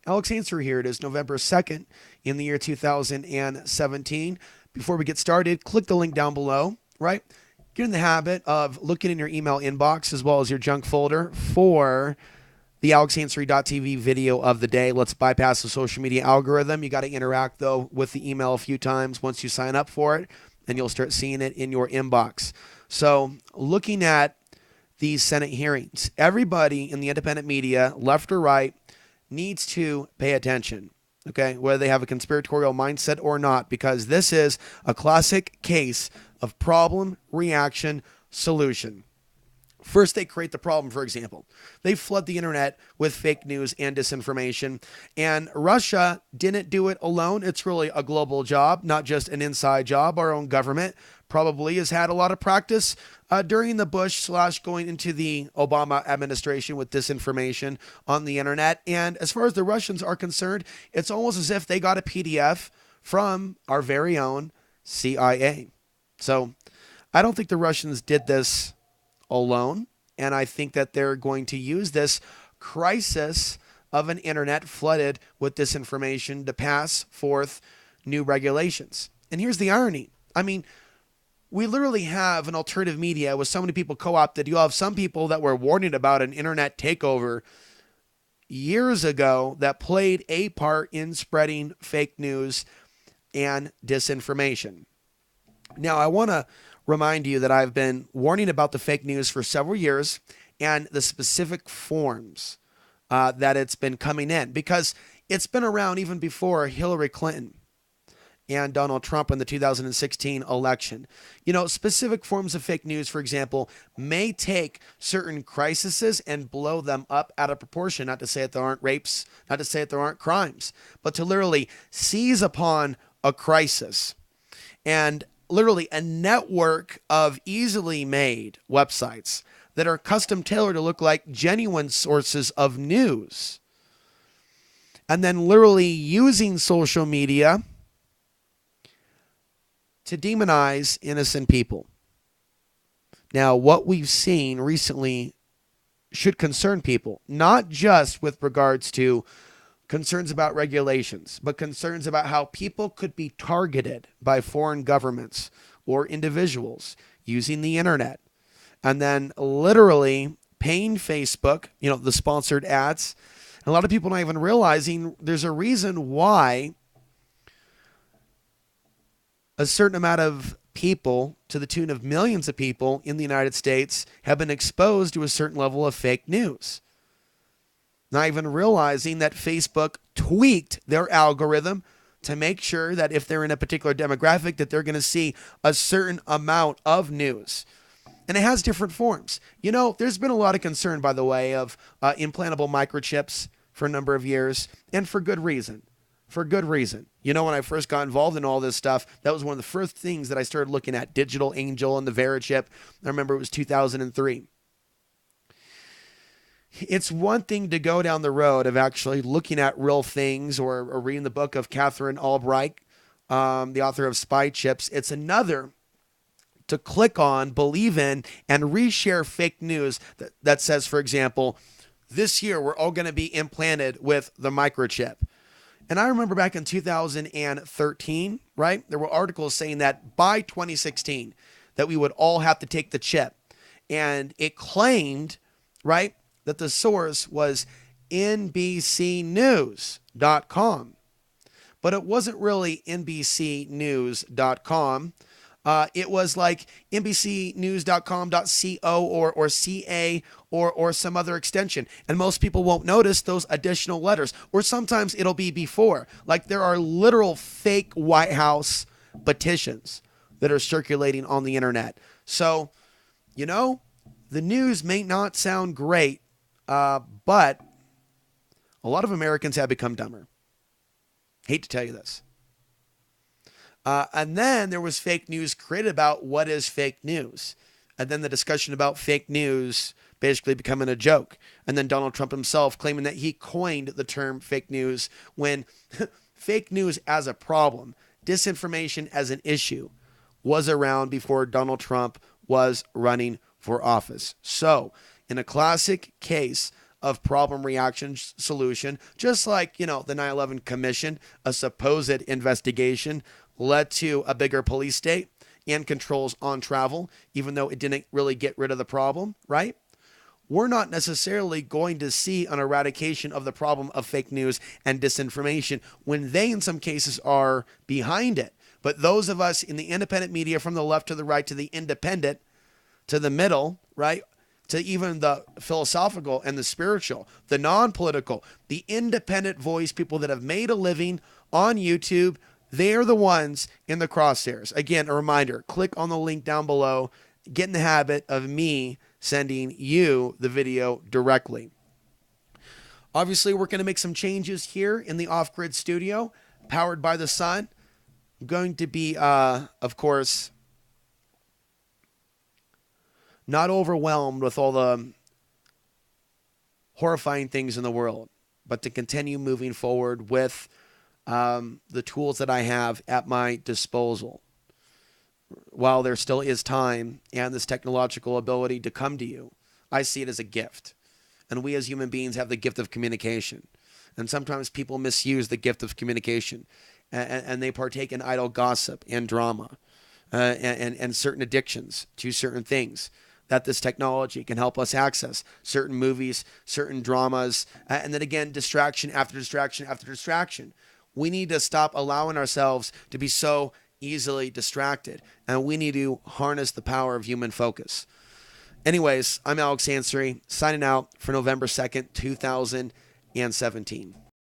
Alex Answer here. It is November 2nd in the year 2017. Before we get started, click the link down below, right? Get in the habit of looking in your email inbox as well as your junk folder for the AlexAnswery.tv video of the day. Let's bypass the social media algorithm. You got to interact, though, with the email a few times once you sign up for it, and you'll start seeing it in your inbox. So looking at these Senate hearings, everybody in the independent media, left or right, needs to pay attention, okay, whether they have a conspiratorial mindset or not, because this is a classic case of problem, reaction, solution. First, they create the problem, for example. They flood the internet with fake news and disinformation. And Russia didn't do it alone. It's really a global job, not just an inside job. Our own government probably has had a lot of practice during the Bush / going into the Obama administration with disinformation on the internet. And as far as the Russians are concerned, it's almost as if they got a PDF from our very own CIA. So I don't think the Russians did this alone. And I think that they're going to use this crisis of an internet flooded with disinformation to pass forth new regulations. And here's the irony. I mean, we literally have an alternative media with so many people co-opted. You have some people that were warning about an internet takeover years ago that played a part in spreading fake news and disinformation. Now, I want to remind you that I've been warning about the fake news for several years and the specific forms that it's been coming in, because it's been around even before Hillary Clinton and Donald Trump in the 2016 election. You know, specific forms of fake news, for example, may take certain crises and blow them up out of proportion. Not to say that there aren't rapes, not to say that there aren't crimes, but to literally seize upon a crisis and literally a network of easily made websites that are custom tailored to look like genuine sources of news. And then literally using social media to demonize innocent people. Now, what we've seen recently should concern people, not just with regards to concerns about regulations, but concerns about how people could be targeted by foreign governments or individuals using the internet and then literally paying Facebook, you know, the sponsored ads. And a lot of people not even realizing there's a reason why a certain amount of people, to the tune of millions of people in the United States, have been exposed to a certain level of fake news. Not even realizing that Facebook tweaked their algorithm to make sure that if they're in a particular demographic, that they're going to see a certain amount of news. And it has different forms. You know, there's been a lot of concern, by the way, of implantable microchips for a number of years, and for good reason. For good reason. You know, when I first got involved in all this stuff, that was one of the first things that I started looking at, Digital Angel and the Verichip. I remember it was 2003. It's one thing to go down the road of actually looking at real things or reading the book of Catherine Albright, the author of Spy Chips. It's another to click on, believe in, and reshare fake news that says, for example, this year we're all going to be implanted with the microchip. And I remember back in 2013, right, there were articles saying that by 2016 that we would all have to take the chip. And it claimed, right, that the source was NBCnews.com. But it wasn't really NBCnews.com. It was like NBCnews.com.co or CA or some other extension. And most people won't notice those additional letters. Or sometimes it'll be before. Like there are literal fake White House petitions that are circulating on the internet. So, you know, the news may not sound great, but a lot of Americans have become dumber. Hate to tell you this. And then there was fake news created about what is fake news. And then the discussion about fake news basically becoming a joke. And then Donald Trump himself claiming that he coined the term fake news when fake news as a problem, disinformation as an issue, was around before Donald Trump was running for office. So, in a classic case of problem reaction solution, just like, the 9/11 Commission, a supposed investigation, led to a bigger police state and controls on travel, even though it didn't really get rid of the problem, right? We're not necessarily going to see an eradication of the problem of fake news and disinformation when they, in some cases, are behind it. But those of us in the independent media, from the left to the right to the independent to the middle, right, to even the philosophical and the spiritual, the non-political, the independent voice, people that have made a living on YouTube, they're the ones in the crosshairs. Again, a reminder, click on the link down below. Get in the habit of me sending you the video directly. Obviously, we're going to make some changes here in the off-grid studio, powered by the sun. I'm going to be, of course, not overwhelmed with all the horrifying things in the world, but to continue moving forward with the tools that I have at my disposal. While there still is time and this technological ability to come to you, I see it as a gift. And we as human beings have the gift of communication. And sometimes people misuse the gift of communication, and they partake in idle gossip and drama and certain addictions to certain things that this technology can help us access, certain movies, certain dramas, and then again, distraction after distraction after distraction. We need to stop allowing ourselves to be so easily distracted, and we need to harness the power of human focus. Anyways, I'm Alex Ansary, signing out for November 2nd, 2017.